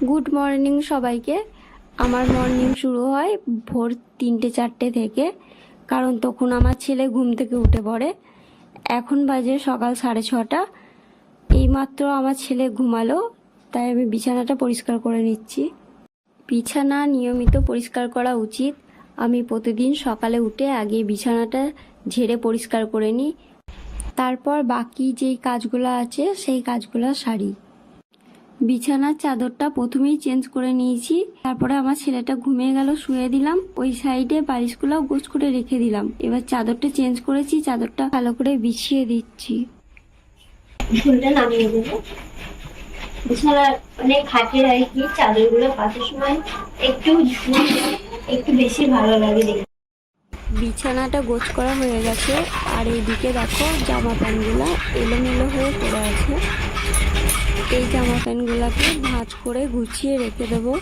Good morning সবাইকে। আমার morning শুরু হয় ভোর 3টে-4টে থেকে, কারণ তখন আমার ছেলে ঘুম থেকে উঠে পড়ে। এখন বাজে সকাল 6:30। এইমাত্র আমার ছেলে ঘুমালো, তাই আমি বিছানাটা পরিষ্কার করে নিচ্ছি। বিছানা নিয়মিত পরিষ্কার করা উচিত। আমি প্রতিদিন সকালে উঠে আগে বিছানাটা ঝেড়ে পরিষ্কার করে নিই, তারপর বাকি যেই কাজগুলো আছে সেই কাজগুলো সারি। বিছানার চাদরটা প্রথমেই চেঞ্জ করে নিয়েছি, তারপরে আমার ছেলেটা ঘুমিয়ে গেল, শুয়ে দিলাম। ওই সাইডে বালিশগুলো গোছ করে রেখে দিলাম। এবার চাদরটা চেঞ্জ করেছি, চাদরটা ভালো করে বিছিয়ে দিচ্ছি। ঝুলটা নামিয়ে দেবো। বিছানা মানে খাটের আর কি চাদরগুলো পাতার সময় একটু একটু বেশি ভালো লাগে দেখতে। বিছানাটা গোছ করা হয়ে গেছে, আর এইদিকে দেখো জামা প্যান্টগুলো এলোমেলো হয়ে পড়ে আছে। এই জামা প্যান্টগুলোকে ভাঁজ করে গুছিয়ে রেখে দেবো।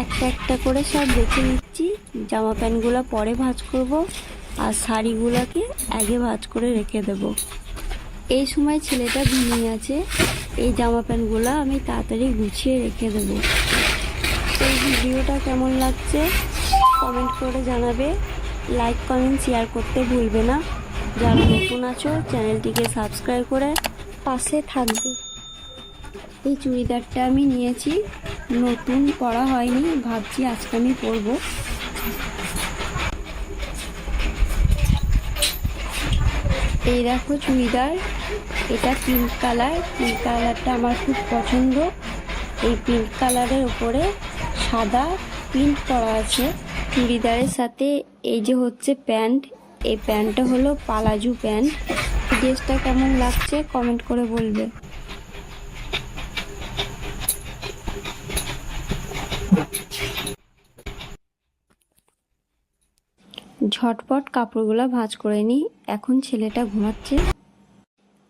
একটা একটা করে সব রেখে নিচ্ছি। জামা প্যান্টগুলো পরে ভাঁজ করব, আর শাড়িগুলোকে আগে ভাঁজ করে রেখে দেব। এই সময় ছেলেটা ঘুমিয়ে আছে, এই জামা প্যান্টগুলো আমি তাড়াতাড়ি গুছিয়ে রেখে দেব। এই ভিডিওটা কেমন লাগছে কমেন্ট করে জানাবে। লাইক কমেন্ট শেয়ার করতে ভুলবে না। যারা নতুন আছো চ্যানেলটিকে সাবস্ক্রাইব করে পাশে থাকবে। এই চুড়িদারটা আমি নিয়েছি, নতুন পরা হয়নি, ভাবছি আজকে আমি পরবো। এই দেখো চুড়িদার, এটা পিঙ্ক কালার। পিঙ্ক কালারটা আমার খুব পছন্দ। এই পিঙ্ক কালারের উপরে সাদা প্রিন্ট করা আছে। চুড়িদারের সাথে এই যে হচ্ছে প্যান্ট, এই প্যান্টটা হলো পালাজু প্যান্ট। ড্রেসটা কেমন লাগছে কমেন্ট করে বলবে। ঝটপট কাপড়গুলো ভাঁজ করে নিই। এখন ছেলেটা ঘুমাচ্ছে।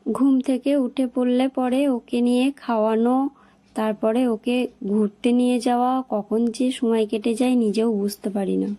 ঘুম থেকে উঠে পড়লে পরে ওকে নিয়ে খাওয়ানো, তারপরে ওকে ঘুরতে নিয়ে যাওয়া, কখন যে সময় কেটে যায় নিজেও বুঝতে পারি না।